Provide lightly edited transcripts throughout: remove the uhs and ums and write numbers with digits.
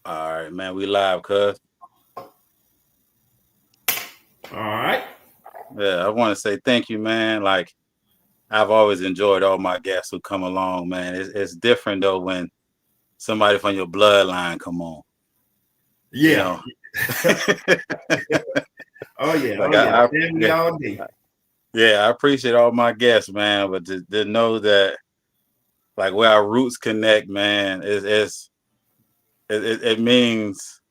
All right, man. We live, cuz. All right. Yeah, I want to say thank you, man. Like I've always enjoyed all my guests who come along, man. It's different though when somebody from your bloodline come on. You Yeah. know. Oh yeah. Like Oh yeah. Family yeah, all day. yeah, I appreciate all my guests, man. But to know that like where our roots connect, man, it means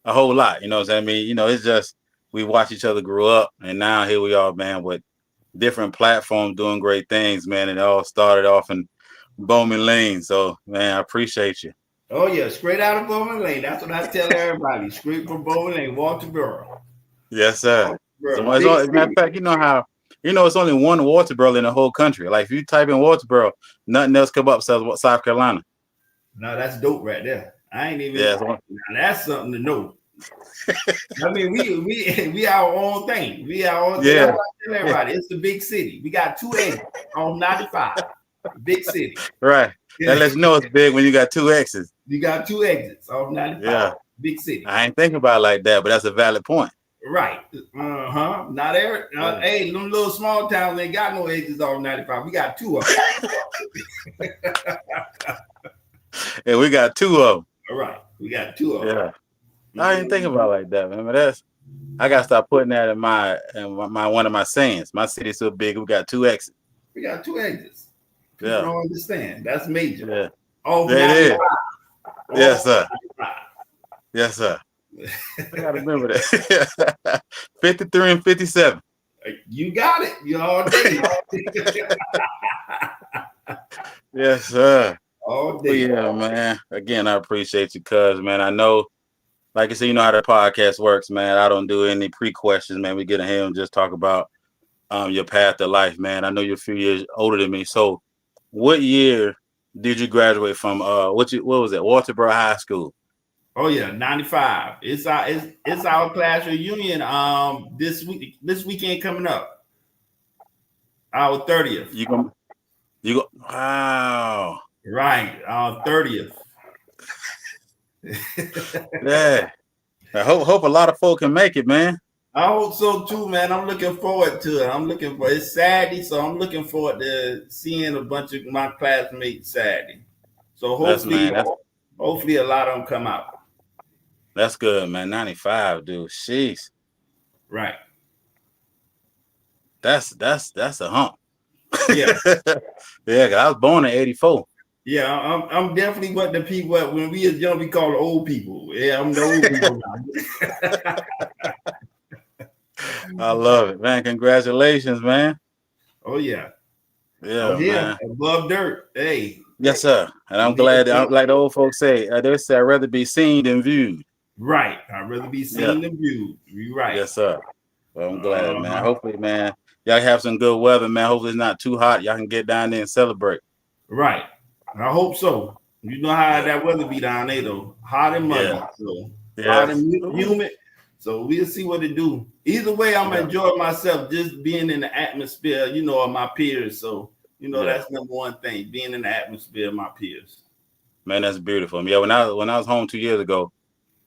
a whole lot. You know what I mean? You know, it's just we watch each other grow up, and now here we are, man, with different platforms doing great things, man. And it all started off in Bowman Lane. So, man, I appreciate you. Oh yeah. Straight out of Bowman Lane. That's what I tell everybody. Straight from Bowman Lane, Walterboro. Yes, sir. So, Walterboro, big matter of city. fact, you know how it's only one Walterboro in the whole country. Like if you type in Walterboro, nothing else come up South Carolina. No, that's dope right there. I ain't even. Yeah, Now that's something to know. I mean, we our own thing. We our own thing. That's yeah, what I tell yeah. everybody. It's the big city. We got two exits on 95. Big city. Right. That lets you know it's big when you got two X's. You got two exits off 95. Yeah. Big city. I ain't thinking about it like that, but that's a valid point. Right. Not every. Hey, them little small towns ain't got no exits off 95. We got two of them. And we got two of them. All right. We got two of them. Yeah. I ain't thinking about it like that, man. But I gotta start putting that in my one of my sayings. My city's so big, we got two exits. We got two exits. People Yeah. don't understand. That's major. Yeah. Oh, There it is. Yes, sir. 95. Yes, sir. I gotta remember that. 53 and 57. You got it. You all day. Yes, sir. All But day. yeah, man. Again, I appreciate you, cuz, man. I know, like I said, you know how the podcast works, man. I don't do any pre-questions, man. We get in here and just talk about your path to life, man. I know you're a few years older than me. So what year did you graduate from what was it, Walterboro High School? Oh yeah, 95. It's our class reunion this weekend coming up. Our 30th. You go wow. Right, our 30th. Yeah. I hope a lot of folk can make it, man. I hope so too, man. I'm looking forward to it. It's Saturday, so I'm looking forward to seeing a bunch of my classmates Saturday. So hopefully a lot of them come out. That's good, man. 95, dude. Jeez. Right. That's a hump. Yeah. Yeah, 'cause I was born in 84. Yeah, I'm definitely what the people when we was young we call the old people. Yeah, I'm the old people now. I love it, man. Congratulations, man. Oh yeah. Yeah, man. Above dirt. Hey. Yes, sir. And I'm glad, like the old folks say, they say I'd rather be seen than viewed. Right. I'd rather be seen than viewed. You're right. Yes, sir. Well, I'm glad, man. Hopefully, man, y'all have some good weather, man. Hopefully it's not too hot. Y'all can get down there and celebrate. Right. I hope so. You know how that weather be down there, though. Hot and muggy. So hot and humid. So we'll see what it do. Either way, I'm enjoying myself just being in the atmosphere, of my peers. So, that's number one thing, being in the atmosphere of my peers. Man, that's beautiful. Yeah, when I was home 2 years ago,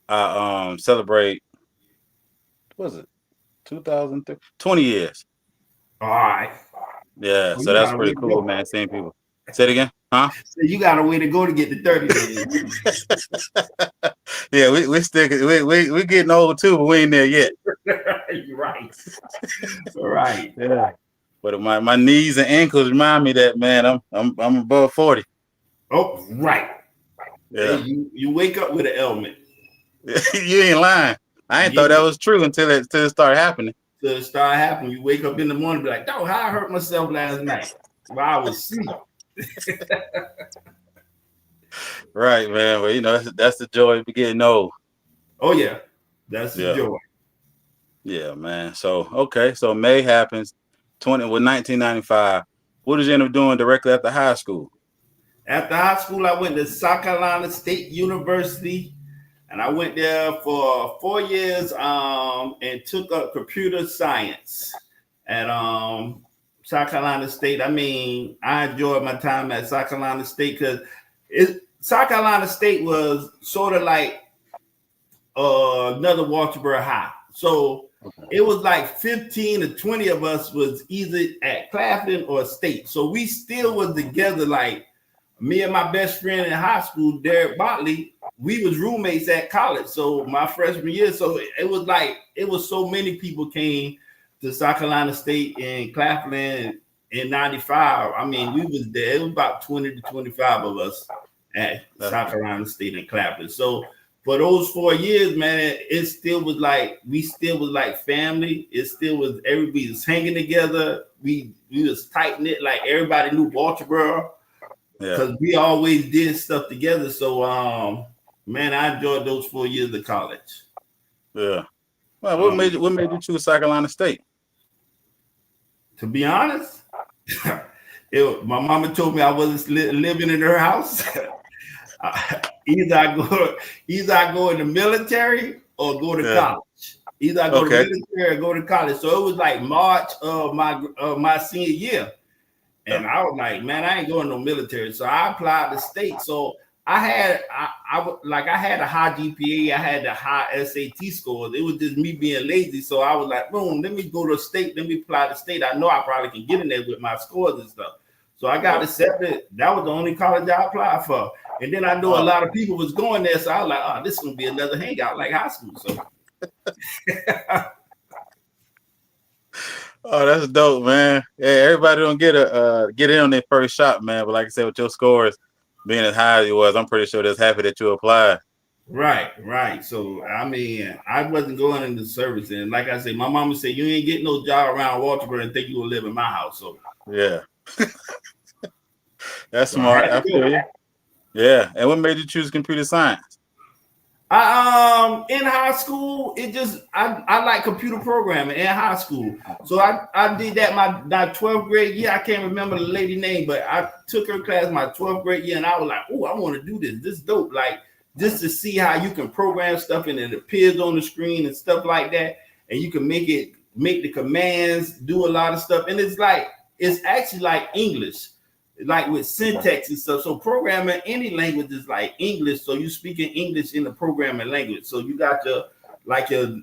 I celebrate, what was it, 2003? 20 years. All right. Yeah, so that's pretty cool, man, seeing people. Say it again, huh? So you got a way to go to get to 30 days. Yeah, we getting old too, but we ain't there yet. You're right. All right. Yeah. But my knees and ankles remind me that, man, I'm above 40. Oh, right. Yeah. Hey, you wake up with an ailment. You ain't lying. I ain't thought that was true until it started happening. Until it started happening, you wake up in the morning and be like, "Oh, how I hurt myself last night while I was asleep." Right, man. Well, that's the joy of getting old. Oh yeah, that's the joy. Yeah, man. So okay, so May happens, 1995. What did you end up doing directly after high school? After high school, I went to South Carolina State University, and I went there for 4 years and took up computer science at South Carolina State. I mean, I enjoyed my time at South Carolina State because South Carolina State was sort of like another Walterboro High. So it was like 15 to 20 of us was either at Claflin or State. So we still was together, like me and my best friend in high school, Derek Botley, we was roommates at college. So my freshman year, so it was like, it was so many people came to South Carolina State and Claflin in 95. I mean, we was there. It was about 20 to 25 of us at South Carolina State and Claflin. So for those 4 years, man, it still was like, we still was like family. It still was, everybody was hanging together. We was tight knit, like everybody knew Walterboro because we always did stuff together. So man, I enjoyed those 4 years of college. Yeah. Well, what made you choose South Carolina State? To be honest, my mama told me I wasn't living in her house. Either I go in the military or go to college. Either I go to military or go to college. So it was like March of my senior year, and I was like, man, I ain't going no military. So I applied to State. So I had a high GPA. I had the high SAT scores. It was just me being lazy. So I was like, boom, let me go to State. Let me apply to State. I know I probably can get in there with my scores and stuff. So I got accepted. That was the only college I applied for. And then I know a lot of people was going there. So I was like, oh, this is going to be another hangout like high school. So. Oh, that's dope, man. Yeah, everybody don't get in on their first shot, man. But like I said, with your scores being as high as it was, I'm pretty sure they're happy that you applied. Right. So, I mean, I wasn't going into service. And like I said, my mama said, you ain't getting no job around Walterboro and think you will live in my house. So, yeah. That's smart. I feel you. Yeah. And what made you choose computer science? In high school, I like computer programming in high school. So I did that my 12th grade year. I can't remember the lady name, but I took her class my 12th grade year, and I was like, oh, I want to do this. This is dope. Like, just to see how you can program stuff and it appears on the screen and stuff like that. And you can make the commands, do a lot of stuff. And it's actually like English, like with syntax and stuff. So programming any language is like English. So you speaking English in the programming language. So you got your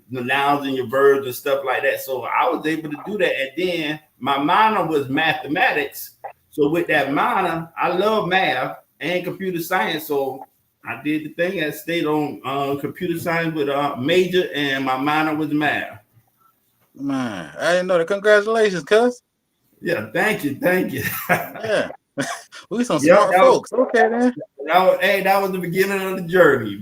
nouns and your verbs and stuff like that. So I was able to do that. And then my minor was mathematics. So with that minor, I love math and computer science. So I did the thing. I stayed on computer science with a major, and my minor was math. Man, I didn't know that. Congratulations, cuz. Yeah, thank you. Yeah. We some smart folks. Okay, man. That was the beginning of the journey.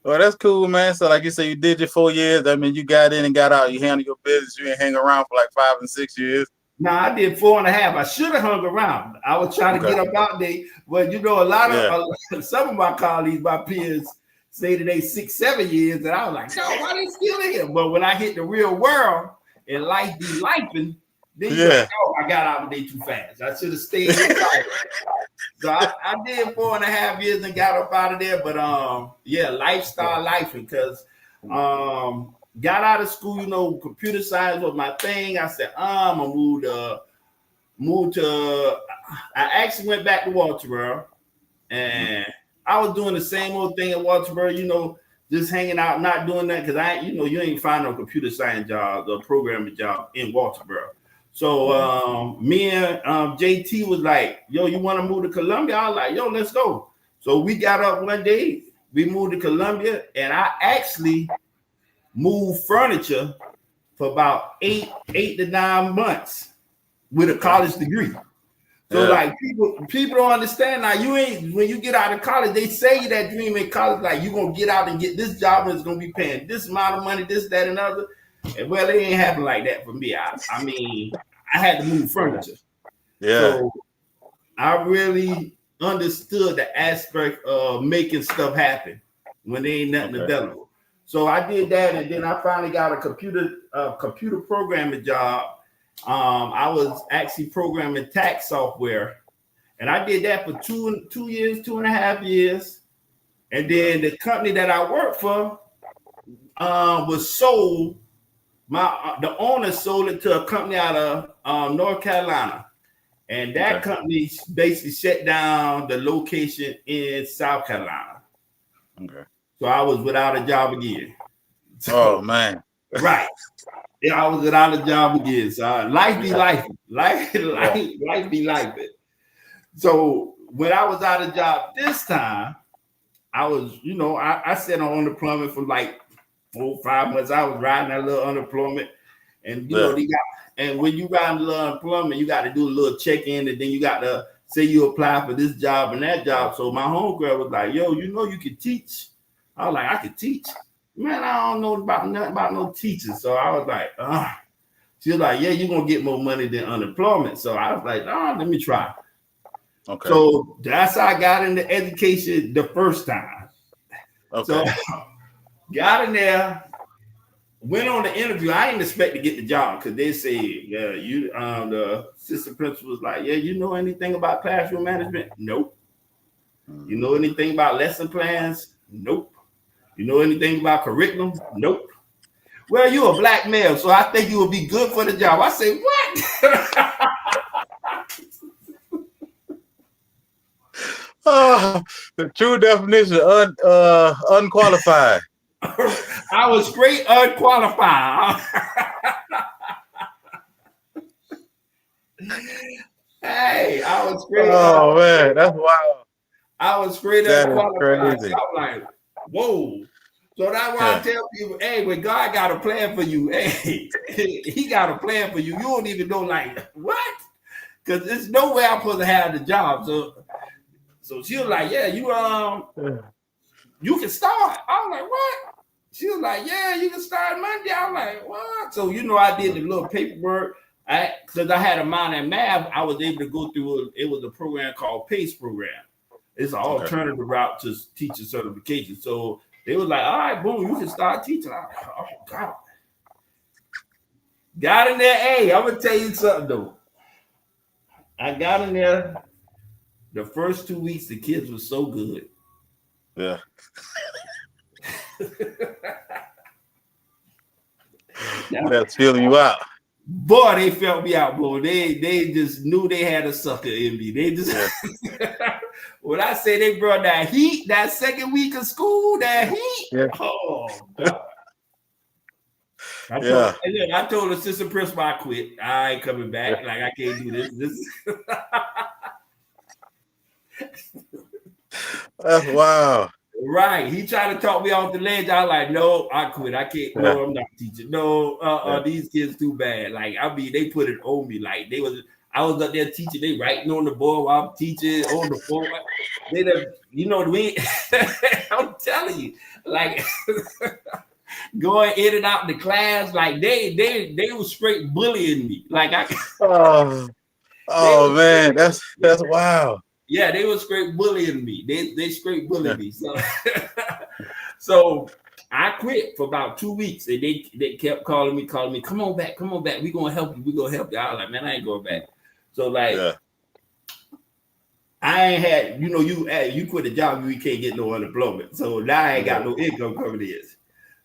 Well, that's cool, man. So, like you said, you did your 4 years. I mean, you got in and got out. You handled your business. You didn't hang around for like 5 and 6 years. No, I did 4.5. I should have hung around. I was trying to get up out there. But, you know, some of my colleagues, my peers, say that they 6, 7 years. And I was like, no, why they still here? But when I hit the real world and life be lifing, then you're like, oh, I got out of there too fast. I should have stayed inside. So I did 4.5 years and got up out of there. But lifestyle life, because got out of school, you know, computer science was my thing. I said, I'm gonna move to I actually went back to Walterboro, and I was doing the same old thing at Walterboro, you know, just hanging out, not doing that because you ain't find no computer science jobs or programming job in Walterboro. So me and JT was like, yo, you want to move to Columbia? I was like, yo, let's go. So we got up one day, we moved to Columbia, and I actually moved furniture for about 8 to 9 months with a college degree. So like people don't understand now. When you get out of college, they say that dream in college, like you're gonna get out and get this job and it's gonna be paying this amount of money, this, that, and other. And well, it ain't happen like that for me. I mean, I had to move furniture. Yeah. So I really understood the aspect of making stuff happen when there ain't nothing available. So I did that, and then I finally got a computer programming job. I was actually programming tax software, and I did that for 2.5 years. And then the company that I worked for was sold. The owner sold it to a company out of North Carolina, And that company basically shut down the location in South Carolina. Okay. So I was without a job again. So, oh man. Right. Yeah, I was without a job again. So life be life. Life be life. So when I was out of job this time, I was, I sat on unemployment for like 4-5 months. I was riding that little unemployment. And and when you ride a little unemployment, you got to do a little check-in, and then you got to say you apply for this job and that job. So my homegirl was like, yo, you can teach. I was like, I can teach. Man, I don't know about nothing about no teaching. So I was like, she was like, yeah, you're gonna get more money than unemployment. So I was like, let me try. Okay. So that's how I got into education the first time. Okay. So got in there, went on the interview. I didn't expect to get the job because they said, yeah, the assistant principal was like, yeah, you know anything about classroom management? Nope. You know anything about lesson plans? Nope. You know anything about curriculum? Nope. Well, you're a black male, so I think you will be good for the job. I said, what? The true definition of unqualified. I was straight unqualified. Hey, I was straight. Oh man, that's wild. I was straight unqualified. So I'm like, whoa. So that's why I tell people, hey, when God got a plan for you, hey, he got a plan for you. You don't even know, like, what? Because there's no way I'm supposed to have the job. So she was like, yeah, you can start. I was like, what? She was like, yeah, you can start Monday. I was like, what? So, I did the little paperwork. Because I had a minor in math, I was able to go through, it was a program called PACE program. It's an alternative route to teacher certification. So they was like, all right, boom, you can start teaching. I was like, oh, God. Got in there. Hey, I'm going to tell you something, though. I got in there. The first 2 weeks, the kids were so good. Yeah. That's feeling you out. Boy, they felt me out, boy. They just knew they had a sucker in me. They just when I say they brought that heat, that second week of school, that heat. Yeah. Oh God. I told assistant principal I quit. I ain't coming back. Like I can't do this. That's wow. Right. He tried to talk me off the ledge. I was like, no, I quit. I can't. Yeah. No, I'm not teaching. No, these kids too bad. Like, they put it on me. Like I was up there teaching. They writing on the board while I'm teaching on the phone. I'm telling you, like going in and out the class, like they were straight bullying me. Like man, that's wild. Yeah, they were straight bullying me. They straight bullied me. So I quit for about 2 weeks, and they kept calling me. Come on back. We gonna help you. I was like, man, I ain't going back. So I ain't had, you quit a job, you can't get no unemployment. So now I ain't got no income coming in.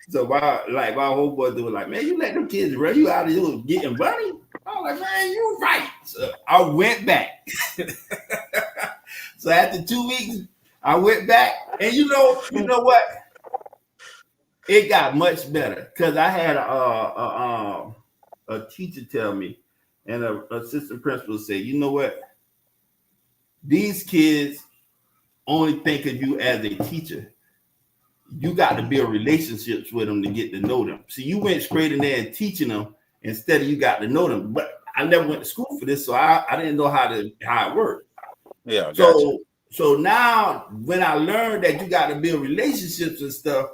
So my homeboy was like, man, you let them kids run you out of here getting money. I was like, man, you right. So I went back. So after 2 weeks, I went back, and you know what? It got much better because I had a teacher tell me, and an assistant principal say, you know what? These kids only think of you as a teacher. You got to build relationships with them to get to know them. So you went straight in there and teaching them instead of you got to know them. But I never went to school for this, so I didn't know how it worked. Yeah. So now when I learned that you got to build relationships and stuff,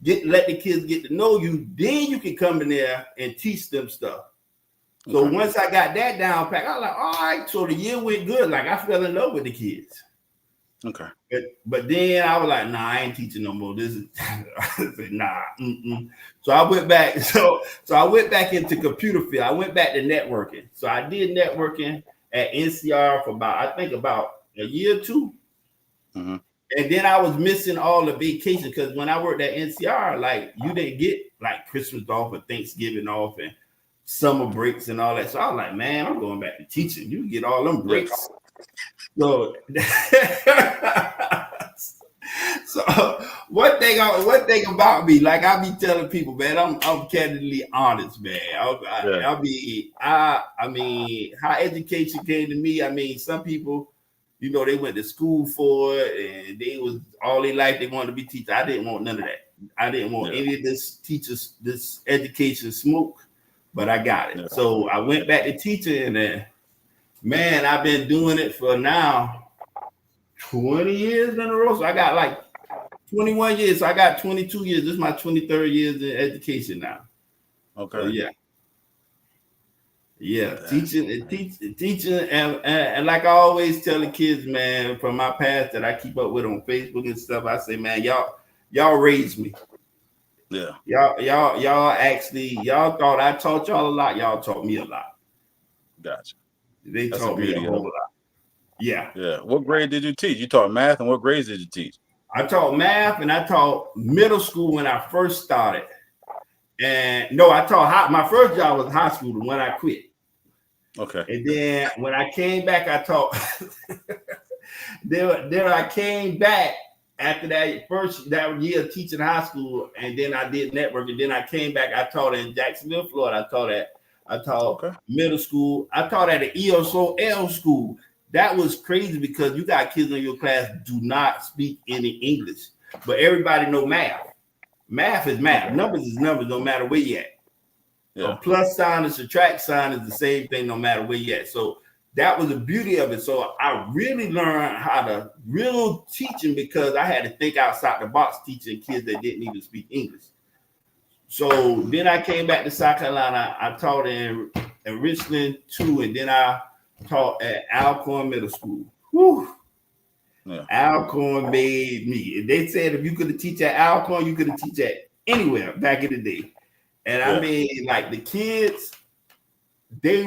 let the kids get to know you, then you can come in there and teach them stuff. So once I got that down pat, I was like, all right. So the year went good. Like I fell in love with the kids. Okay. But then I was like, nah, I ain't teaching no more. This is nah. So I went back. So I went back into computer field. I went back to networking. So I did networking at NCR for about a year or two. Mm-hmm. And then I was missing all the vacation because when I worked at NCR, like you didn't get like Christmas off or Thanksgiving off. And summer breaks and all that. So I was like, man, I'm going back to teaching. You get all them breaks. So, so one thing about me, like I be telling people, man, I'm candidly honest, man. I mean, how education came to me. I mean, some people, you know, they went to school for it, and they was all their life they wanted to be teachers. I didn't want none of that. I didn't want any of this education smoke, but I got it. So I went back to teaching, and man, I've been doing it for now 20 years in a row. So I got like 21 years. So I got 22 years. This is my 23rd year in education now. Okay. So teaching, and like I always tell the kids, man, from my past that I keep up with on Facebook and stuff, I say, man, y'all raised me. Yeah. Y'all actually, y'all thought I taught y'all a lot. Y'all taught me a lot. Gotcha. They taught me a whole lot. Yeah. Yeah. What grade did you teach? You taught math, and what grades did you teach? I taught math, and I taught middle school when I first started. And no, I taught my first job was high school when I quit. Okay. And then when I came back, I taught. then I came back after that year teaching high school, and then I did network, and then I came back. I taught in Jacksonville, Florida. I taught middle school. I taught at an ESOL school. That was crazy because you got kids in your class do not speak any English, but everybody know math. Math is math. Numbers is numbers, no matter where you at. A plus sign and subtract sign is the same thing, no matter where you at. So that was the beauty of it. So I really learned how to real teaching because I had to think outside the box teaching kids that didn't even speak English. So then I came back to South Carolina. I taught in Richland too, and then I taught at Alcorn Middle School. Whew. Yeah. Alcorn made me. They said if you could have teach at Alcorn, you could have teach at anywhere back in the day. And I mean, like the kids, they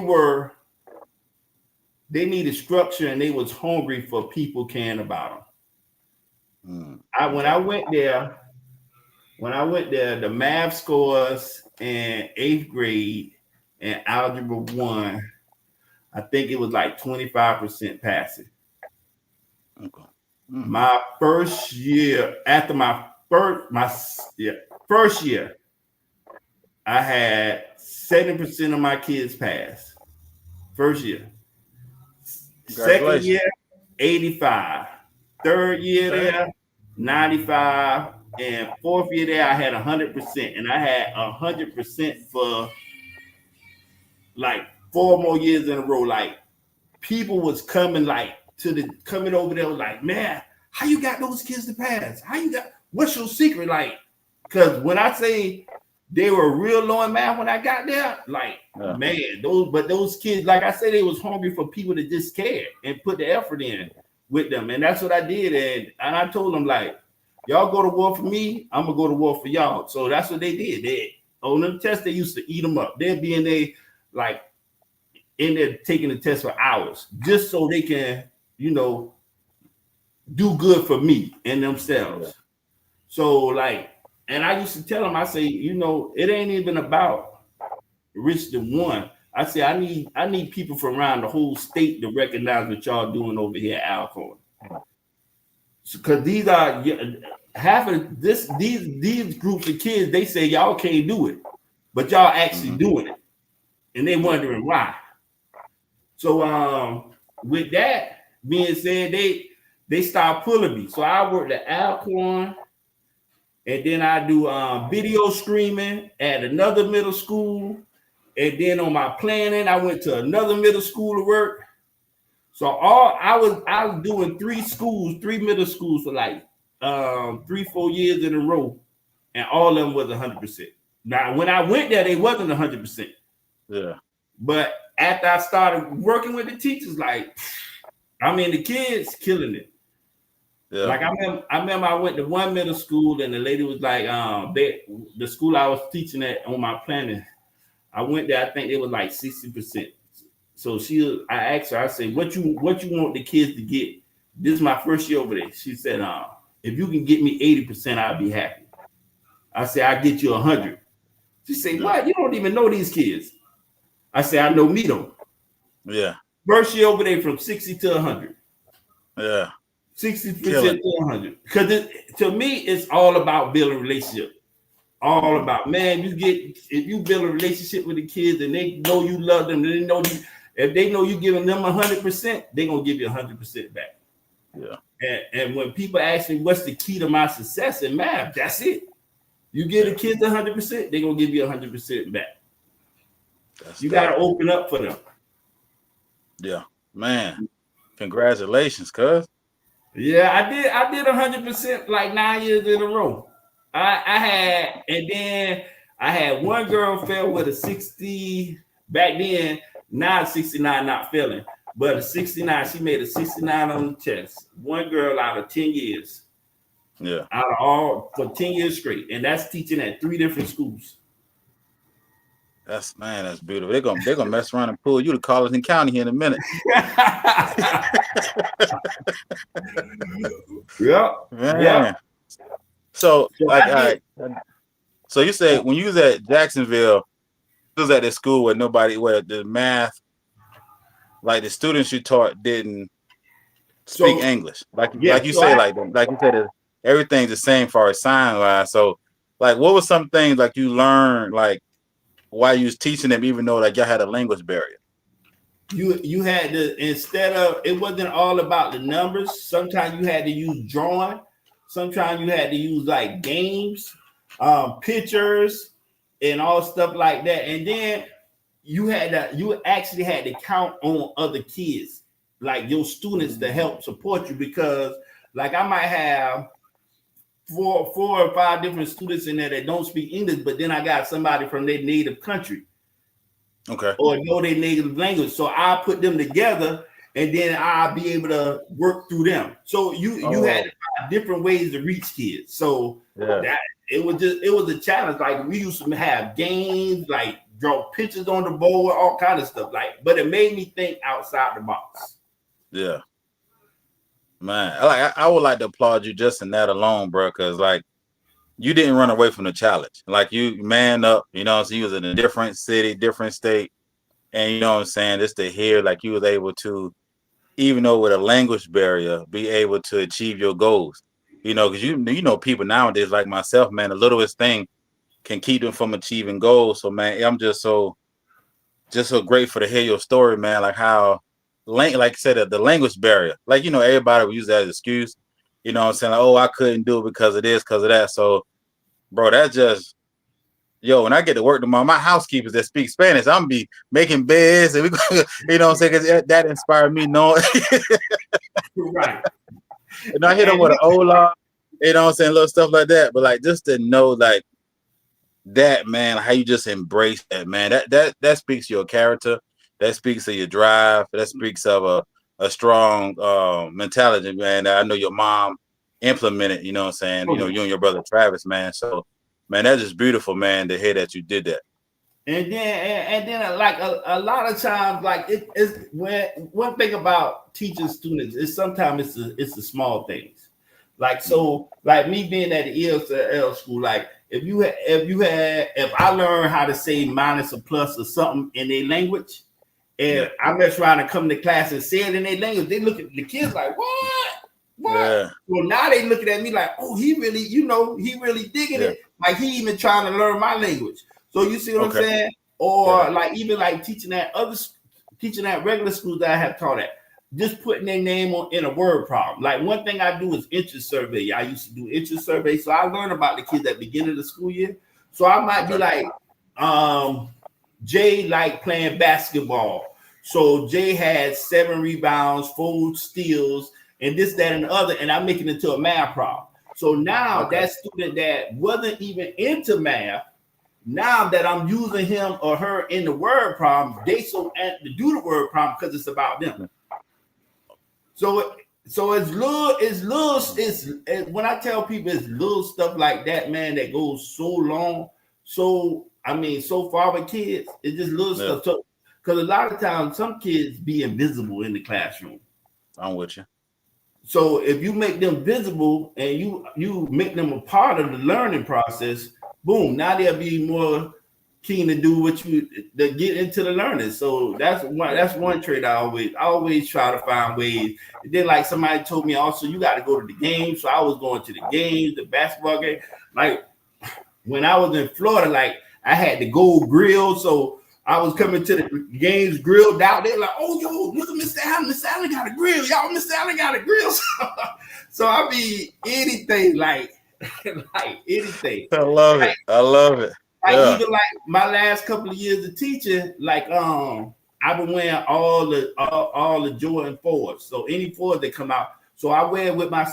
needed structure and they was hungry for people caring about them. When I went there, the math scores in 8th grade and algebra 1, I think it was like 25% passing. Okay. My first year, after my first year, I had 70% of my kids pass. First year. Second year, 85. Third year there, 95. And fourth year there, I had 100%. And I had 100% for like 4 more years in a row. Like people was coming coming over there was like, man, how you got those kids to pass? What's your secret? Like, because when I say they were real low in math when I got there, like, man, those kids, like I said, they was hungry for people to just care and put the effort in with them. And that's what I did. And I told them, like, y'all go to war for me, I'm gonna go to war for y'all. So that's what they did. On them tests, they used to eat them up. They'd be in there taking the test for hours just so they can, do good for me and themselves. So like, and I used to tell them, I say, it ain't even about Richland 1. I say, I need people from around the whole state to recognize what y'all doing over here at Alcorn. Because these are half of these groups of kids, they say y'all can't do it, but y'all actually doing it. And they wondering why. So with that being said, they start pulling me. So I worked at Alcorn, and then I do video streaming at another middle school. And then on my planning, I went to another middle school to work. So I was doing 3 middle schools for like 3-4 years in a row, and all of them was 100%. Now, when I went there, they wasn't 100%. Yeah. But after I started working with the teachers, like, I mean, the kids killing it. Yeah. Like I remember I went to one middle school, and the lady was like, the school I was teaching at on my planning, I went there. I think it was like 60%. So I asked her, I said, what you want the kids to get? This is my first year over there. She said, if you can get me 80%, I'll be happy. I said, I'll get you 100. She said, what? You don't even know these kids. I say I know me though. Yeah. First year over there from 60 to 100. Yeah. 60% to 100. Because to me, it's all about building relationship. All about, man, if you build a relationship with the kids and they know you love them, they know you, if they know you giving them 100%, they're gonna give you 100% back. Yeah. And when people ask me what's the key to my success in math, that's it. You give the kids 100%, they're gonna give you 100% back. You gotta open up for them. Yeah, man. Congratulations, cuz. Yeah, I did 100% like 9 years in a row. I had, and then I had one girl fail with a 60 back then, not 69, not failing, but a 69. She made a 69 on the test. One girl out of 10 years. Yeah. Out of all for 10 years straight. And that's teaching at 3 different schools. That's beautiful. They're gonna mess around and pull you to Colleton County here in a minute. Yeah. Man. Yeah. So so you say when you was at Jacksonville, you was at this school where the math, like the students you taught didn't speak English. Like you said, everything's the same for sign line. So like what was some things like you learned like while you was teaching them, even though like y'all had a language barrier? You had to, instead of, it wasn't all about the numbers. Sometimes you had to use drawing. Sometimes you had to use like games, pictures, and all stuff like that. And then you actually had to count on other kids, like your students, to help support you, because like I might have four or five different students in there that don't speak English, but then I got somebody from their native country. Okay. Or know their native language. So I put them together and then I'll be able to work through them. So you had to find different ways to reach kids. So that it was a challenge. Like we used to have games, like draw pictures on the board, all kind of stuff. Like, but it made me think outside the box. Yeah. Man, I would like to applaud you just in that alone, bro, because like you didn't run away from the challenge. Like you man up, you know, so you was in a different city, different state. And you know what I'm saying? Just to hear like you was able to, even though with a language barrier, be able to achieve your goals. You know, because you know people nowadays like myself, man, the littlest thing can keep them from achieving goals. So man, I'm just so grateful to hear your story, man. Like how like I said, the language barrier. Like, you know, everybody would use that as an excuse. You know what I'm saying? Like, oh, I couldn't do it because of this, because of that. So bro, that's just when I get to work tomorrow, my housekeepers that speak Spanish, I'm be making beds, and you know what I'm saying? Because that inspired me knowing. Right. And I hit them with an hola, you know what I'm saying, little stuff like that. But like just to know like that, man, how you just embrace that, man. That speaks to your character. That speaks to your drive. That speaks of a strong mentality, man. That I know your mom implemented, you know what I'm saying? You know, you and your brother Travis, man. So man, that's just beautiful, man, to hear that you did that. And then like a lot of times, like it's when one thing about teaching students is sometimes it's the small things. Like so, like me being at the ESL school, like if I learn how to say minus or plus or something in their language, and I mess around and come to class and say it in their language, they look at the kids like, what? Yeah. Well, now they looking at me like, oh, he really digging it. Like he even trying to learn my language. So you see what I'm saying? Or like even like teaching at regular schools that I have taught at, just putting their name in a word problem. Like one thing I do is interest survey. I used to do interest survey. So I learned about the kids at the beginning of the school year. So I might be like, Jay like playing basketball. So Jay had 7 rebounds, 4 steals, and this, that, and the other, and I'm making it into a math problem. So now that student that wasn't even into math, now that I'm using him or her in the word problem, they so amped to do the word problem because it's about them. So it's when I tell people it's little stuff like that, man, that goes so long, so far with kids. It's just little stuff. So, because a lot of times some kids be invisible in the classroom. I'm with you. So if you make them visible and you make them a part of the learning process, boom, now they'll be more keen to do what you to get into the learning. So that's one trait I always try to find ways. And then like somebody told me also, you got to go to the games. So I was going to the games, the basketball game. Like when I was in Florida, like I had the gold grill. So I was coming to the games grilled out. They're like, oh, yo, look at Mr. Allen. Mr. Allen got a grill. Y'all, Mr. Allen got a grill. So I mean, anything like anything. I love it. I love it. Like even like my last couple of years of teaching, like I've been wearing all the Jordan 4s. So any 4s that come out. So I wear it with my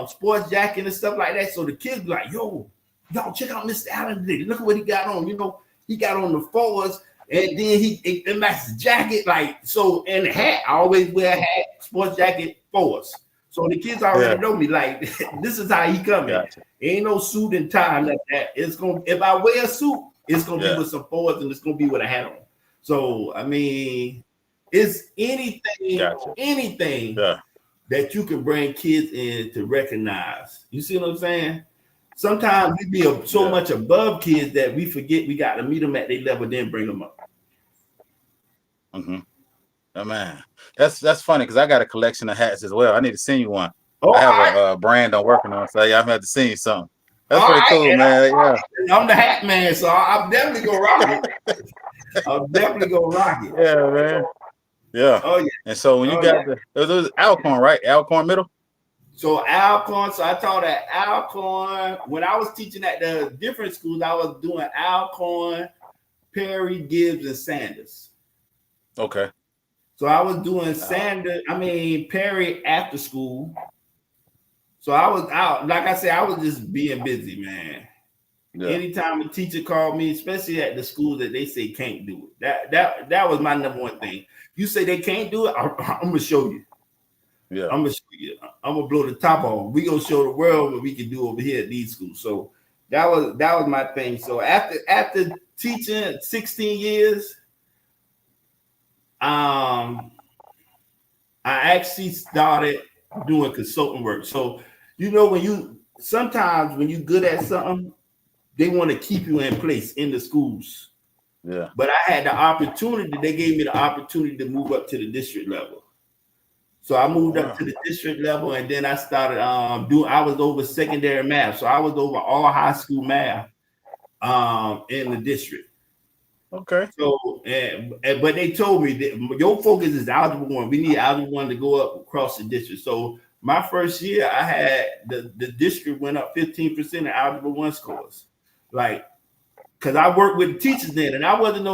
sports jacket and stuff like that. So the kids be like, yo, y'all check out Mr. Allen today. Look at what he got on. You know, he got on the 4s. And then he matches the jacket, like so, and the hat. I always wear a hat, sports jacket, 4s. So the kids already know me. Like this is how he coming. Gotcha. Ain't no suit and tie like that. It's gonna if I wear a suit, it's gonna be with some 4s and it's gonna be with a hat on. So I mean, it's anything that you can bring kids in to recognize. You see what I'm saying? Sometimes we be so much above kids that we forget we got to meet them at their level, then bring them up. Mm-hmm. Oh man, that's funny because I got a collection of hats as well. I need to send you one. I have a brand I'm working on, so I'm have to send you something. That's pretty cool, man. Yeah, I'm the hat man, so I'm definitely gonna rock it. I'm definitely gonna rock it. Yeah, man. Yeah. Oh yeah. And so when you got it was Alcorn, right? Alcorn Middle. So Alcorn, so I taught at Alcorn. When I was teaching at the different schools, I was doing Alcorn, Perry, Gibbs, and Sanders. Okay. So I was doing Perry after school. So I was out, like I said, I was just being busy, man. Yeah. Anytime a teacher called me, especially at the school that they say can't do it, that was my number one thing. You say they can't do it, I'm gonna show you. Yeah, I'm gonna blow the top off. We gonna show the world what we can do over here at these schools. So that was my thing. So after teaching 16 years, I actually started doing consulting work. So you know sometimes when you're good at something, they want to keep you in place in the schools. Yeah. But I had the opportunity. They gave me the opportunity to move up to the district level. So I moved up to the district level, and then I started I was over secondary math. So I was over all high school math in the district. Okay. So, but they told me that your focus is algebra 1. We need algebra 1 to go up across the district. So my first year, I had the district went up 15% in algebra 1 scores. Like, because I worked with teachers then, and I wasn't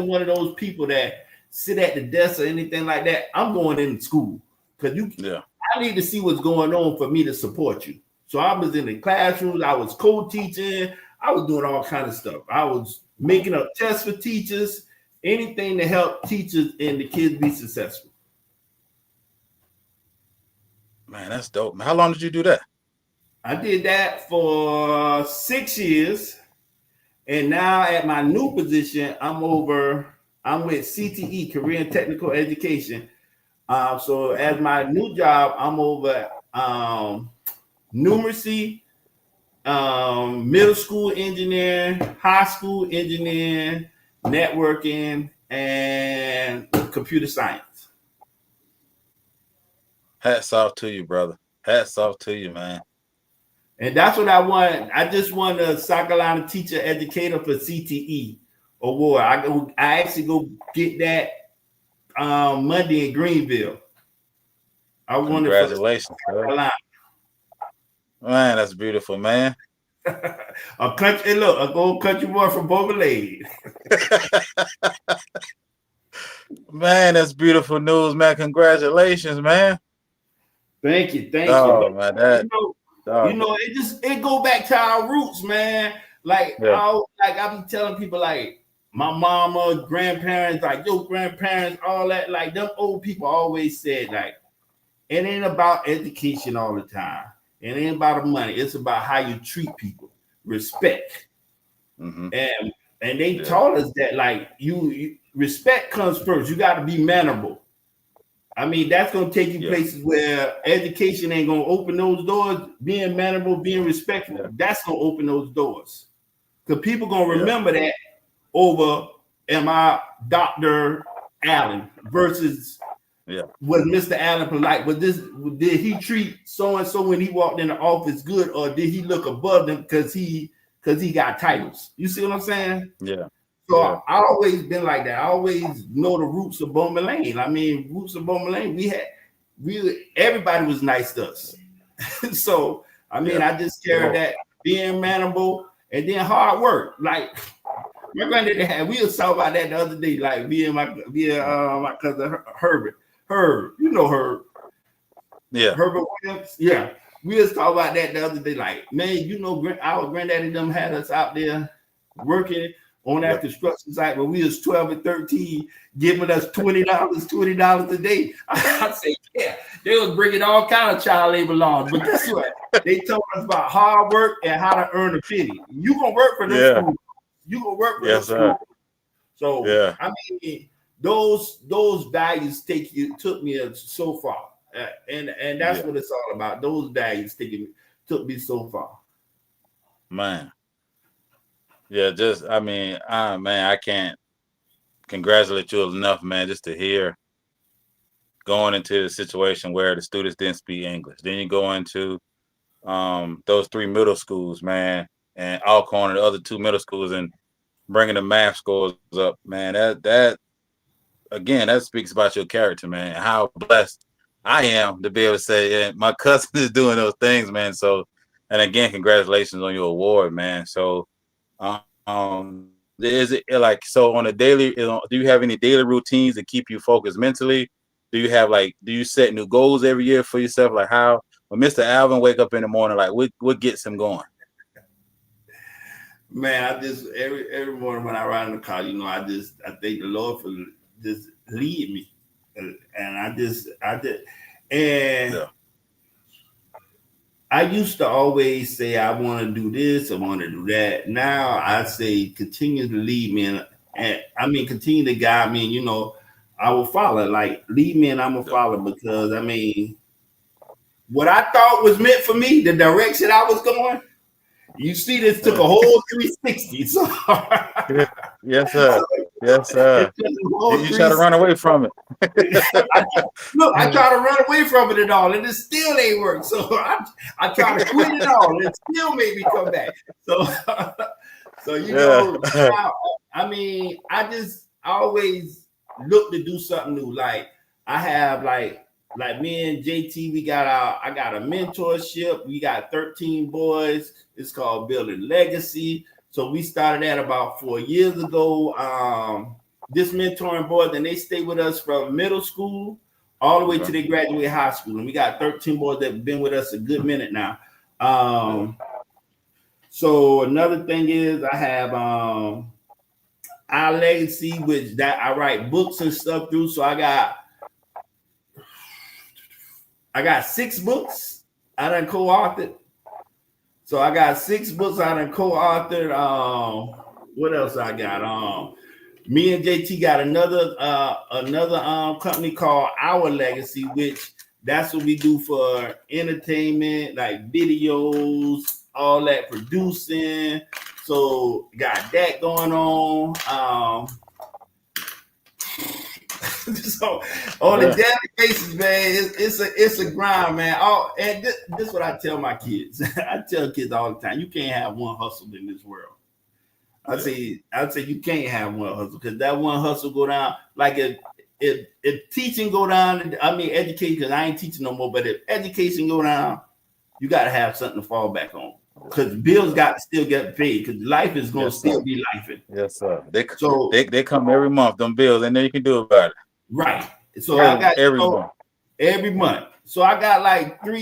one of those people that sit at the desk or anything like that. I'm going in school. Because I need to see what's going on for me to support you. So I was in the classrooms, I was co-teaching, I was doing all kinds of stuff. I was making up tests for teachers, anything to help teachers and the kids be successful. Man, that's dope. How long did you do that? I did that for 6 years. And now at my new position, I'm with CTE, Career and Technical Education. So as my new job, I'm over numeracy, middle school engineering, high school engineering, networking, and computer science. Hats off to you, brother. Hats off to you, man. And that's what I want. I just won a South Carolina Teacher Educator for CTE award. I actually go get that Monday in Greenville. Congratulations, man. That's beautiful, man. A gold country boy from Beauvalade. Man, that's beautiful news, man. Congratulations, man. Thank you. Oh, man, it go back to our roots, man. Like I be telling people, like my mama, grandparents, like your grandparents, all that, like them old people always said, like, it ain't about education all the time. It ain't about the money. It's about how you treat people, respect. Mm-hmm. And they taught us that, like, you respect comes first. You got to be mannerable. I mean, that's going to take you places where education ain't going to open those doors. Being mannerable, being respectful, that's going to open those doors. Because people going to remember that over am I Dr. Allen versus was Mr. Allen polite? Was this did he treat so and so when he walked in the office good, or did he look above them because he got titles? You see what I'm saying? Yeah. So I always been like that. I always know the roots of Bowman Lane. I mean, roots of Bowman Lane. Everybody was nice to us. So I mean, I just carried that being manable and then hard work. Like my granddaddy had. We was talking about that the other day. Like me and my cousin Herbert. Herb, you know Herb. Yeah. Herbert Williams. Yeah. We was talking about that the other day. Like, man, you know, our granddaddy them had us out there working on that construction site when we was 12 and 13, giving us $20 a day. I say, yeah, they was bringing all kind of child labor laws. But guess what? They told us about hard work and how to earn a penny. You gonna work for this school. You gonna work for this school. So I mean, those values took me so far, and that's what it's all about. Those values took me so far. Man, just I mean, man, I can't congratulate you enough, man, just to hear going into the situation where the students didn't speak English. Then you go into those 3 middle schools, man, and Alcorn and the other 2 middle schools, and bringing the math scores up, man. That again, that speaks about your character, man, and how blessed I am to be able to say, yeah, my cousin is doing those things, man. So, and again, congratulations on your award, man. So, is it like, so on a daily, do you have any daily routines to keep you focused mentally? Do you set new goals every year for yourself? Like how, when Mr. Alvin wake up in the morning, like what gets him going? Man, I just every morning when I ride in the car, you know, I thank the Lord for just lead me, and I used to always say I want to do this, I want to do that. Now I say continue to lead me, and I mean continue to guide me. And, you know, I will follow. Like lead me, and I'm gonna follow because I mean, what I thought was meant for me, the direction I was going. You see, this took a whole 360. So yes, sir. Yes, sir. You try to run away from it. I try to run away from it and all, and it still ain't work. So I try to quit it all, and it still made me come back. So, you know, I mean, I always look to do something new. Like I have like me and JT, I got a mentorship. We got 13 boys. It's called Building Legacy. So we started that about 4 years ago. This mentoring boys, and they stay with us from middle school all the way to they graduate high school. And we got 13 boys that have been with us a good minute now. So another thing is I have our legacy, which that I write books and stuff through. So I got 6 books I done co-authored. So I got 6 books I done co-authored. What else I got? Me and JT got another company called Our Legacy, which that's what we do for entertainment, like videos, all that producing. So got that going on. So on a daily basis, man, it's a grind, man. And this is what I tell my kids. I tell kids all the time: you can't have one hustle in this world. I say you can't have one hustle because that one hustle go down. Like if teaching go down, I mean education. Because I ain't teaching no more. But if education go down, you got to have something to fall back on. Because bills got to still get paid. Because life is going to still be lifing. Yes, sir. They come every month. Them bills, and then you can do about it. Right. So I got every month. So I got like 4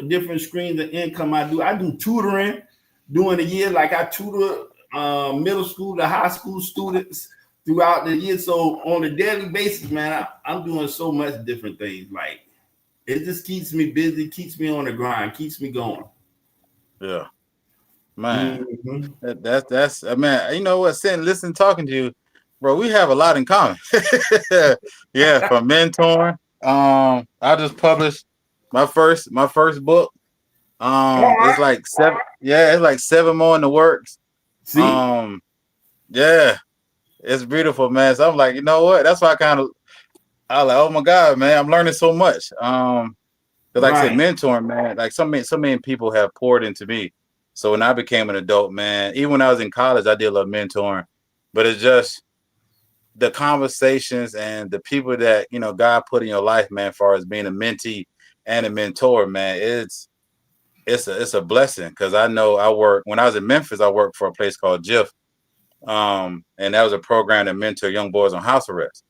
different streams of income I do. I do tutoring during the year. Like I tutor middle school to high school students throughout the year. So on a daily basis, man, I'm doing so much different things. Like it just keeps me busy, keeps me on the grind, keeps me going. Yeah. Man, that's man, you know what, sitting, listening, talking to you, bro, we have a lot in common. Yeah, from mentoring. I just published my first book. It's like 7 more in the works. See? Yeah, it's beautiful, man. So I'm like, you know what? That's why I like, oh my God, man, I'm learning so much. Because like I said, Right. mentoring, man, like so many people have poured into me. So when I became an adult, man, even when I was in college, I did a lot of mentoring. But it's just the conversations and the people that God put in your life, man, as far as being a mentee and a mentor, man, it's a blessing. Because I know I work when I was in Memphis, I worked for a place called JIF, and that was a program that mentored young boys on house arrest.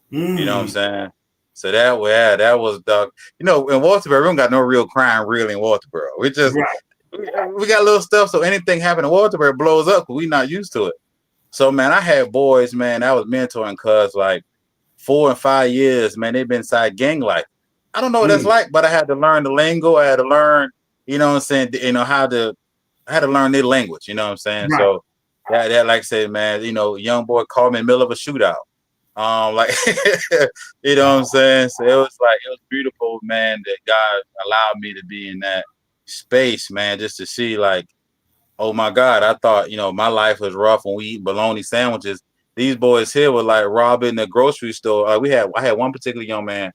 You know what I'm Mm. saying? So that way, yeah, that was the in Walterboro, we don't got no real crime really in Walterboro. Right. We got little stuff, so anything happen in Walterboro blows up, but we not used to it. So man, I had boys, man, I was mentoring cuz like 4 and 5 years, man, they've been inside gang life. I don't know what that's Mm. like, but I had to learn the lingo. I had to learn, what I'm saying, I had to learn their language, you know what I'm saying? Right. So that like I said, man, young boy called me in the middle of a shootout. Like you know what I'm saying? So it was beautiful, man, that God allowed me to be in that space, man, just to see like, oh my God, I thought, my life was rough when we eat bologna sandwiches. These boys here were like robbing the grocery store. I had one particular young man,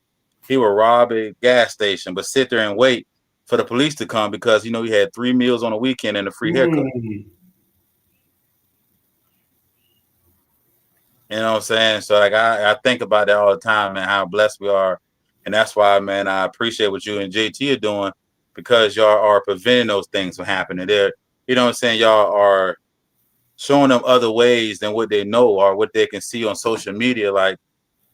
he would rob a gas station, but sit there and wait for the police to come because he had 3 meals on a weekend and a free haircut. Mm. You know what I'm saying? So like I think about that all the time, man, how blessed we are. And that's why, man, I appreciate what you and JT are doing because y'all are preventing those things from happening. You know what I'm saying? Y'all are showing them other ways than what they know or what they can see on social media. Like,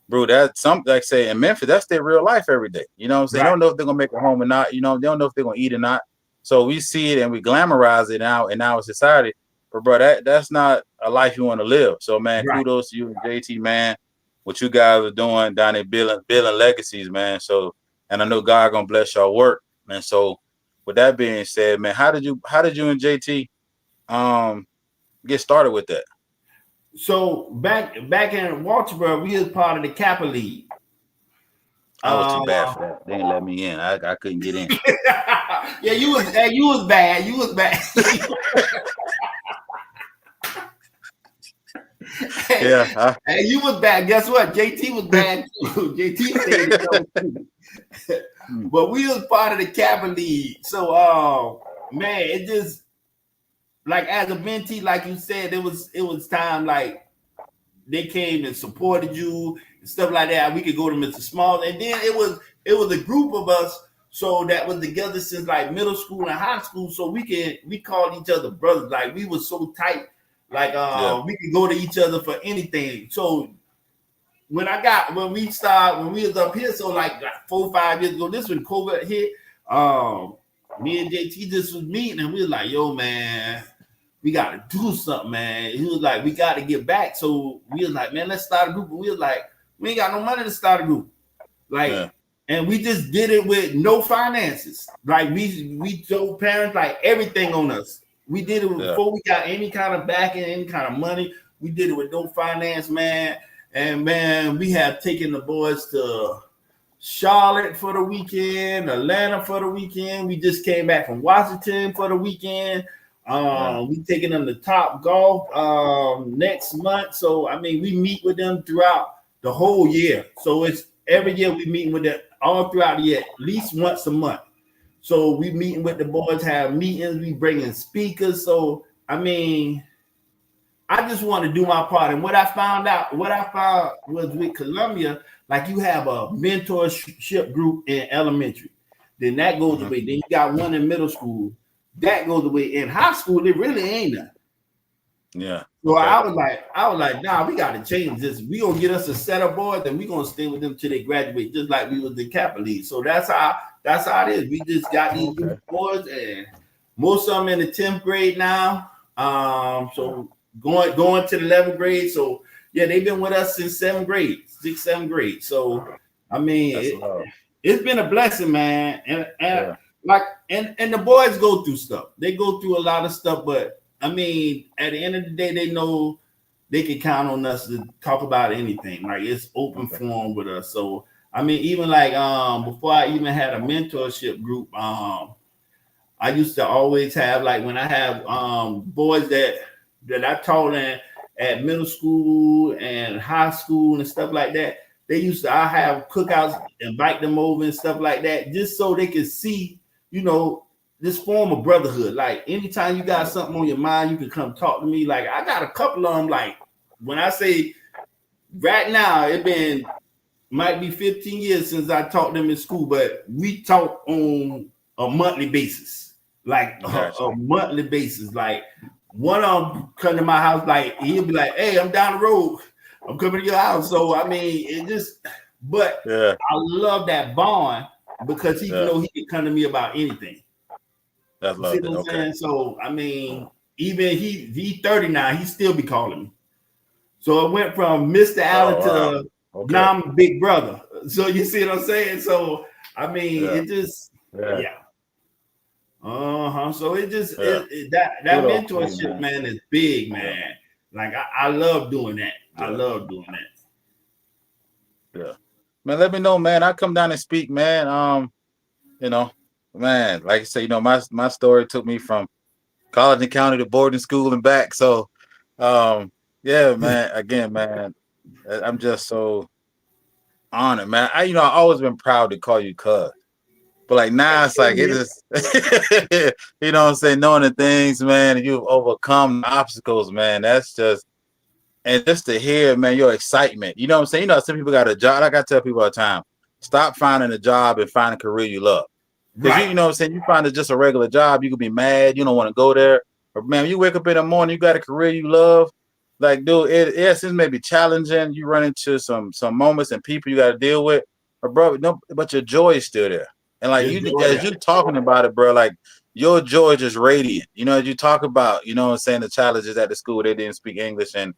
bro, that's something like say in Memphis, that's their real life every day. You know what I'm saying? They Right. don't know if they're gonna make it home or not. They don't know if they're gonna eat or not. So we see it and we glamorize it now in our society. But bro, that's not a life you want to live. So man, Right. kudos to you and JT, man. What you guys are doing down there building legacies, man. So and I know God gonna bless y'all work. And so with that being said, man, how did you and JT um get started with that? So back in Walterboro, we was part of the Kappa League. I was too bad Uh, for that. They didn't let me in. I couldn't get in. yeah, you was bad. You was bad. hey, Yeah. hey, you was bad. Guess what? JT was bad too. JT stayed in trouble too. Hmm. But we was part of the Kappa League. So man, it just like as a mentee, like you said, it was time like they came and supported you and stuff like that. We could go to Mr. Small, and then it was a group of us. So that was together since like middle school and high school. So we called each other brothers. Like we was so tight. Like Yeah. we could go to each other for anything. So when we was up here, so like 4 or 5 years ago, this when COVID hit. Me and JT just was meeting, and we was like, "Yo, man, we got to do something, man." He was like, "We got to get back." So we was like, "Man, let's start a group." And we was like, "We ain't got no money to start a group." Yeah. Like, and we just did it with no finances. Like we told parents like everything on us. We did it Yeah. before we got any kind of backing, any kind of money. We did it with no finance, man. And man, we have taken the boys to Charlotte for the weekend, Atlanta for the weekend. We just came back from Washington for the weekend. Yeah. We taking them to Top Golf next month. So I mean, we meet with them throughout the whole year. So it's every year we meeting with them all throughout the year, at least once a month. So we meeting with the boys, have meetings. We bringing speakers. So I mean, I just want to do my part. And what I found was with Columbia, like you have a mentorship group in elementary, then that goes Hmm. away. Then you got one in middle school, that goes away. In high school, it really ain't none. Yeah. So Okay. I was like, nah, we got to change this. We gonna get us a set of boys, and we gonna stay with them till they graduate, just like we was in Kappa League. So that's how it is. We just got these group Okay. of boys, and most of them in the 10th grade now. Yeah. So going to the 11th grade. So yeah, they've been with us since 7th grade, 6th, 7th grade. So I mean, That's love. it's been a blessing, man. And Yeah. like and the boys go through stuff. They go through a lot of stuff, but I mean, at the end of the day, they know they can count on us to talk about anything. Like it's open Okay. forum with us. So I mean, even like before I even had a mentorship group, I used to always have like when I have boys that I taught in at middle school and high school and stuff like that. I have cookouts, invite them over and stuff like that, just so they can see, this form of brotherhood. Like anytime you got something on your mind, you can come talk to me. Like I got a couple of them. Like when I say right now, might be 15 years since I taught them in school, but we talk on a monthly basis, like a monthly basis. Like one of them come to my house, like he'll be like, "Hey, I'm down the road. I'm coming to your house." So I mean, I love that bond because he know he can come to me about anything. That's love. See what I'm saying? So I mean, even he 39, he still be calling me. So it went from Mr. Allen to now I'm Big Brother. So you see what I'm saying? So I mean, it just So it just that mentorship, man, is big, man. Like I love doing that. I love doing that. Yeah, man. Let me know, man. I come down and speak, man. Man, like I say, my story took me from college and county to boarding school and back. So, yeah, man. Again, man, I'm just so honored, man. I always been proud to call you cuz. But like now it's like it is, you know what I'm saying, knowing the things, man, you've overcome the obstacles, man. That's just, and just to hear, man, your excitement. You know what I'm saying? Some people got a job. Like I tell people all the time, stop finding a job and find a career you love. Because you know what I'm saying, you find it just a regular job, you could be mad, you don't want to go there. Or man, you wake up in the morning, you got a career you love. Like, dude, it may be challenging. You run into some moments and people you got to deal with. But bro, no, but your joy is still there. And like as you talking about it, bro, like your joy is just radiant. As you talk about, you know what I'm saying, the challenges at the school, they didn't speak English, and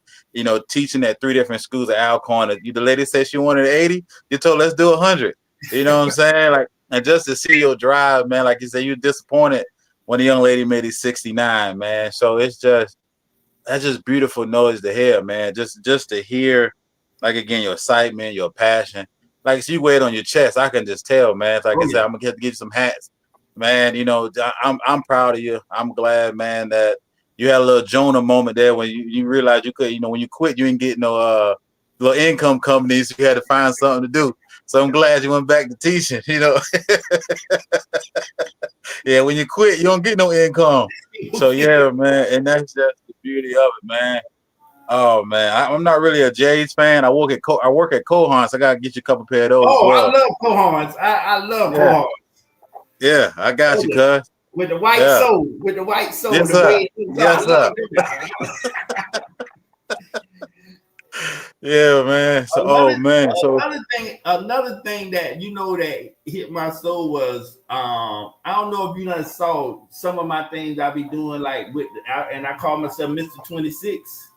teaching at 3 different schools at Alcorn. The lady said she wanted 80, you told let's do 100. You know what I'm saying? Like, and just to see your drive, man, like you said, you're disappointed when the young lady made it 69, man. So that's just beautiful noise to hear, man. Just to hear, like, again, your excitement, your passion. Like, so you weigh it on your chest. I can just tell, man. Like I said, I'm gonna get you some hats, man. I'm proud of you. I'm glad, man, that you had a little Jonah moment there when you realized you could, when you quit, you didn't get no little income coming in, so you had to find something to do. So I'm glad you went back to teaching. Yeah, when you quit, you don't get no income. So yeah, man, and that's just the beauty of it, man. Oh man, I'm not really a Jays fan. I work at Cohans. I gotta get you a couple pair of those as well. I love Cohans. I love Cohans. Yeah, I got you, cuz. With the white soul. With the white soul. Yes, sir. Yes, sir. Yeah, man. So another thing that that hit my soul was I don't know if you saw some of my things I be doing, like and I call myself Mr. 26.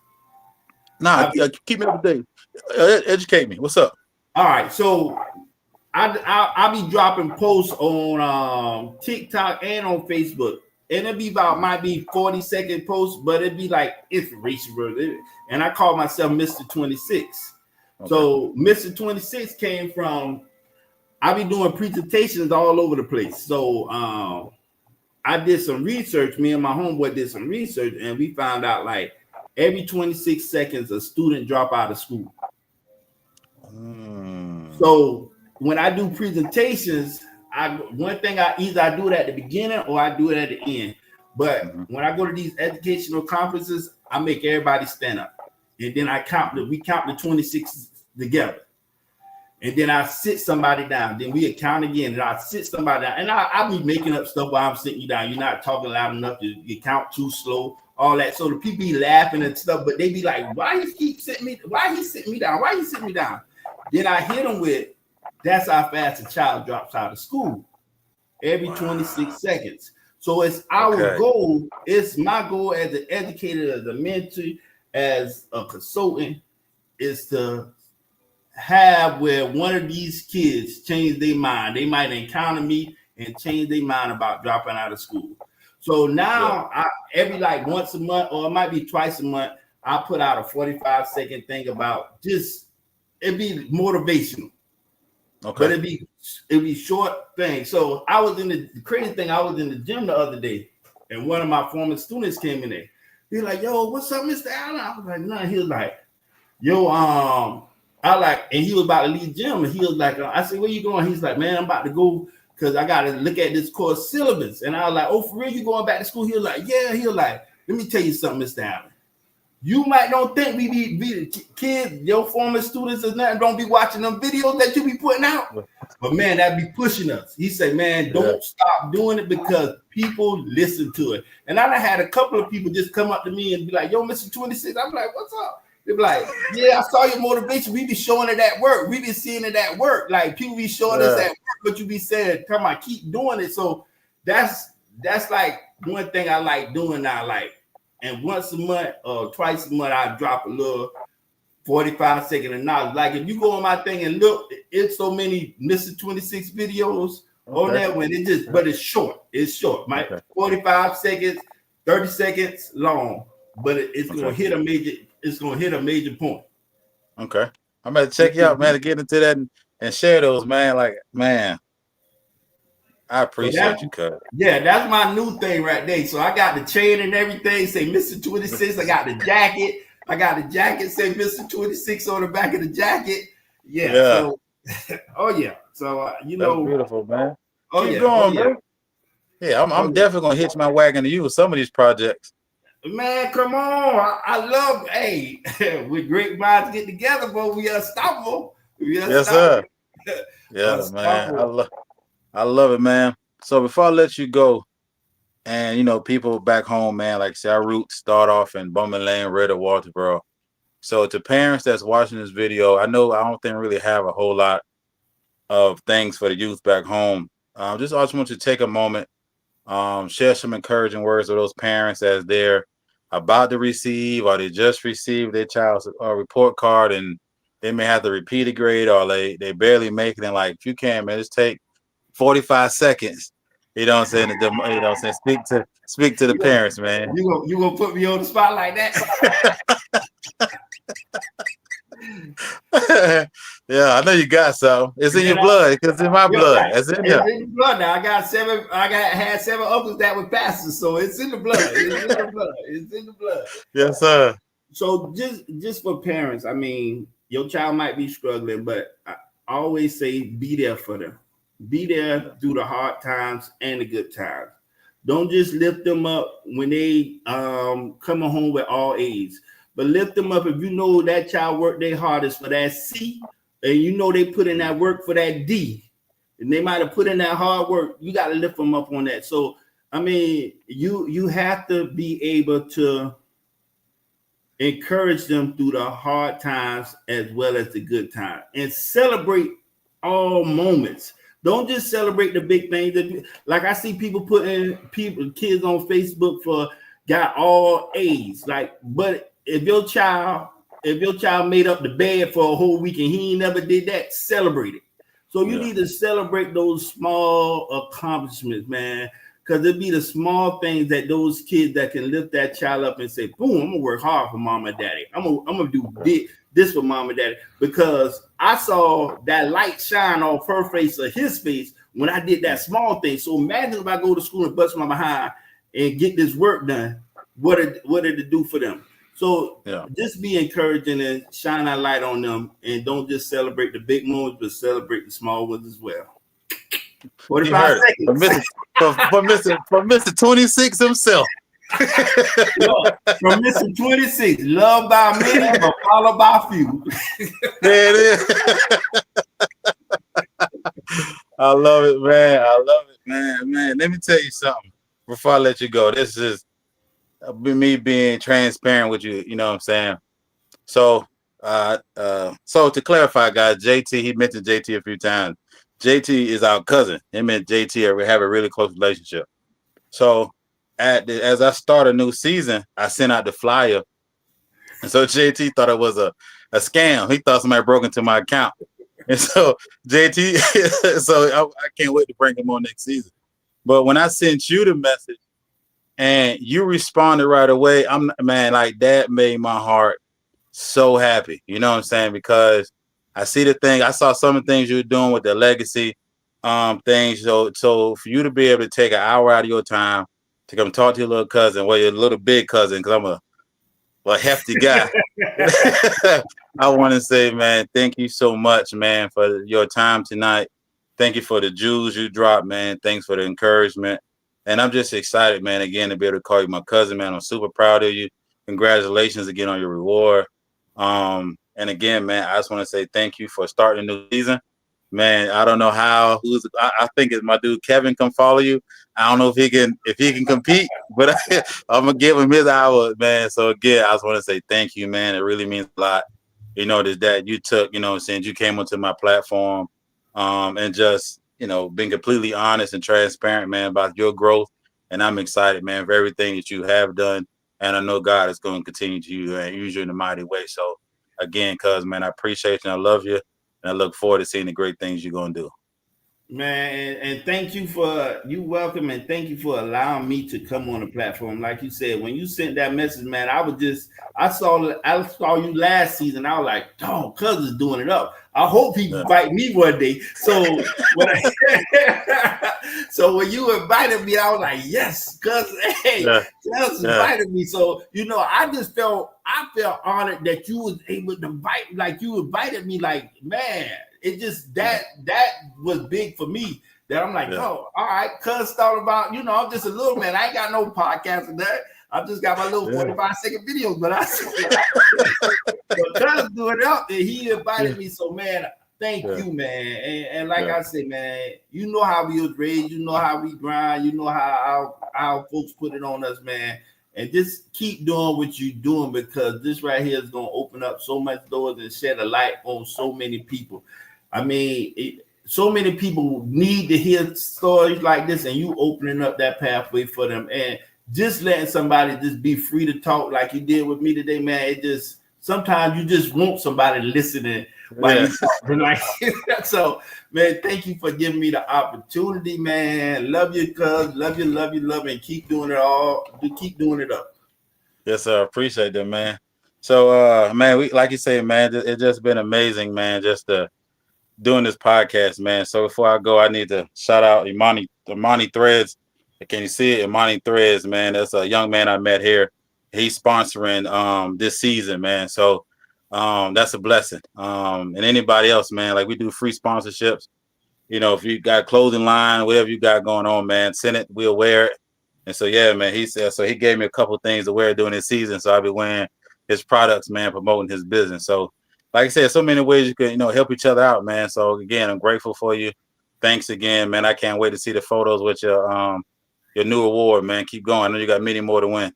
Nah, keep me up to date. Educate me. What's up? All right, so I be dropping posts on TikTok and on Facebook, and it be might be 40-second posts, but it be like inspirational. And I call myself Mr. 26. Okay. So Mr. 26 came from I be doing presentations all over the place. So I did some research. Me and my homeboy did some research, and we found out like every 26 seconds a student drop out of school. So when I do presentations, one thing either I do it at the beginning or I do it at the end. But when I go to these educational conferences, I make everybody stand up, and then we count the 26 together, and then I sit somebody down. Then we count again, and I sit somebody down, and I be making up stuff while I'm sitting you down. You're not talking loud enough. You count too slow. All that. So the people be laughing and stuff, but they be like, why he sitting me down? Why he sitting me down? Then I hit them with, that's how fast a child drops out of school. Every 26 seconds. So it's our goal. It's my goal as an educator, as a mentor, as a consultant, is to have where one of these kids change their mind. They might encounter me and change their mind about dropping out of school. So now every like once a month, or it might be twice a month, I put out a 45-second thing about it'd be motivational. Okay. But it'd be short thing. So the crazy thing, I was in the gym the other day, and one of my former students came in there. He's like, yo, what's up, Mr. Allen? I was like, nah. He was like, yo, and he was about to leave gym, and he was like, I said, where you going? He's like, man, I'm about to go because I got to look at this course syllabus. And I was like, oh, for real, you going back to school? He was like, yeah. He was like, let me tell you something, Mr. Allen. You might don't think we be kids, your former students or nothing, don't be watching them videos that you be putting out. But man, that be pushing us. He said, man, don't stop doing it because people listen to it. And I had a couple of people just come up to me and be like, yo, Mr. 26. I'm like, what's up? They be like, yeah, I saw your motivation. We be showing it at work. We be seeing it at work. Like people be showing us at work, but you be saying, come on, keep doing it. So that's like one thing I like doing now. Like, and once a month or twice a month, I drop a little 45-second of knowledge. Like if you go on my thing and look, it's so many Mr. 26 videos on that one. But it's short. It's short. 45 seconds, 30 seconds long, but it's gonna hit a major. It's gonna hit a major point. Okay, I'm gonna check you out, man, to get into that and share those, man. Like, man, I appreciate you, cuz. Yeah, that's my new thing right there. So I got the chain and everything. Say Mr. 26. I got the jacket. I got the jacket. Say Mr. 26 on the back of the jacket. Yeah. So, oh yeah. So you know, that's beautiful, man. Oh Keep yeah. going, bro. Yeah, I'm definitely gonna hitch my wagon to you with some of these projects. Man, come on. I love, hey, with great minds get together, but we unstoppable. Yes, sir. Yeah, man. I love it, man. So before I let you go, and you know, people back home, man, like say our roots start off in Bowman Lane, Ritter, Walterboro. So to parents that's watching this video, I know I don't think really have a whole lot of things for the youth back home. I just want you to take a moment, share some encouraging words with those parents as they're about to receive or they just received their child's report card and they may have to repeat a grade or they barely make it. And like, if you can, man, just take 45 seconds. You know what I'm saying? You know what I'm saying? Speak to the parents, man. You gonna put me on the spot like that? Yeah, I know you got some. It's in your blood because it's in my blood. It's in there. It's in the blood now. I had 7 uncles that were pastors, so it's in the blood. It's in the blood. It's in the blood. Yes, sir. So just for parents, I mean, your child might be struggling, but I always say be there for them. Be there through the hard times and the good times. Don't just lift them up when they coming home with all A's, but lift them up if you know that child worked their hardest for that C, and you know they put in that work for that D, and they might have put in that hard work. You got to lift them up on that. So I mean, you have to be able to encourage them through the hard times as well as the good times, and celebrate all moments. Don't just celebrate the big things. Like I see people putting kids on Facebook for got all A's. Like, but if your child made up the bed for a whole week and he never did that, celebrate it. So you need to celebrate those small accomplishments, man. Because it'd be the small things that those kids that can lift that child up and say, boom, I'm gonna work hard for mom and daddy. I'm gonna do this for mom and daddy. Because I saw that light shine off her face or his face when I did that small thing. So imagine if I go to school and bust my behind and get this work done. What did it do for them? So just be encouraging and shine a light on them, and don't just celebrate the big moments, but celebrate the small ones as well. 45 seconds. From Mr. 26 himself. From Mr. 26, loved by many, but followed by few. There it is. I love it, man. I love it, man. Let me tell you something before I let you go. This is me being transparent with you. You know what I'm saying? So, so to clarify, guys, JT, he mentioned JT a few times. JT is our cousin. Him and JT we have a really close relationship. So as I start a new season, I sent out the flyer. And so JT thought it was a scam. He thought somebody broke into my account. And so JT, so I can't wait to bring him on next season. But when I sent you the message and you responded right away, like that made my heart so happy. You know what I'm saying? Because I see the thing. I saw some of the things you were doing with the legacy things. So for you to be able to take an hour out of your time to come talk to your little cousin, well, your little big cousin, because I'm a hefty guy. I want to say, man, thank you so much, man, for your time tonight. Thank you for the jewels you dropped, man. Thanks for the encouragement. And I'm just excited, man, again, to be able to call you my cousin, man. I'm super proud of you. Congratulations again on your reward. And again, man, I just want to say thank you for starting a new season. Man, I don't know how. I think it's my dude Kevin come follow you. I don't know if he can compete, but I'm gonna give him his hour, man. So again, I just want to say thank you, man. It really means a lot. That you took, since you came onto my platform, and just being completely honest and transparent, man, about your growth. And I'm excited, man, for everything that you have done. And I know God is going to continue to use you in a mighty way. So again, cuz, man, I appreciate you and I love you. And I look forward to seeing the great things you're going to do. Man, and thank you for you welcome and thank you for allowing me to come on the platform. Like you said, when you sent that message, man, I saw you last season. I was like, dog, cuz is doing it up. I hope he invite me one day. So so when you invited me, I was like, yes, cuz cuz invited me. So I felt honored that you was able to invite, like you invited me, like, man. It just that was big for me. That I'm like, oh, all right, cuz thought about, I'm just a little man. I ain't got no podcast and that. I just got my little 45-second videos, but cuz doing it up and he invited me. So man, thank you, man. And like I said, man, you know how we was raised, you know how we grind, you know how our folks put it on us, man. And just keep doing what you're doing, because this right here is going to open up so much doors and shed a light on so many people. I mean, so many people need to hear stories like this, and you opening up that pathway for them, and just letting somebody just be free to talk like you did with me today, man. It just sometimes you just want somebody listening while you talking like so. Man, thank you for giving me the opportunity, man. Love you, cuz. Love you, and keep doing it keep doing it up. Yes, sir. Appreciate that, man. So, man, we like you say, man, it's just been amazing, man. Just doing this podcast, man. So before I go, I need to shout out Imani Threads. Can you see it? Imani Threads, man. That's a young man I met here. He's sponsoring this season, man. So that's a blessing. And anybody else, man, like we do free sponsorships. If you got clothing line, whatever you got going on, man, send it. We'll wear it. And so yeah, man, he said so he gave me a couple things to wear during this season. So I'll be wearing his products, man, promoting his business. So like I said, so many ways you can, help each other out, man. So again, I'm grateful for you. Thanks again, man. I can't wait to see the photos with your new award, man. Keep going. I know you got many more to win.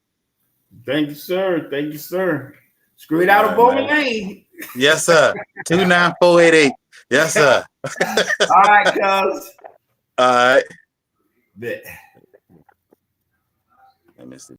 Thank you, sir. Thank you, sir. Straight out of Bowman Lane. Yes, sir. 29488. Yes, sir. All right, cuz. All right. Bet. Let me see.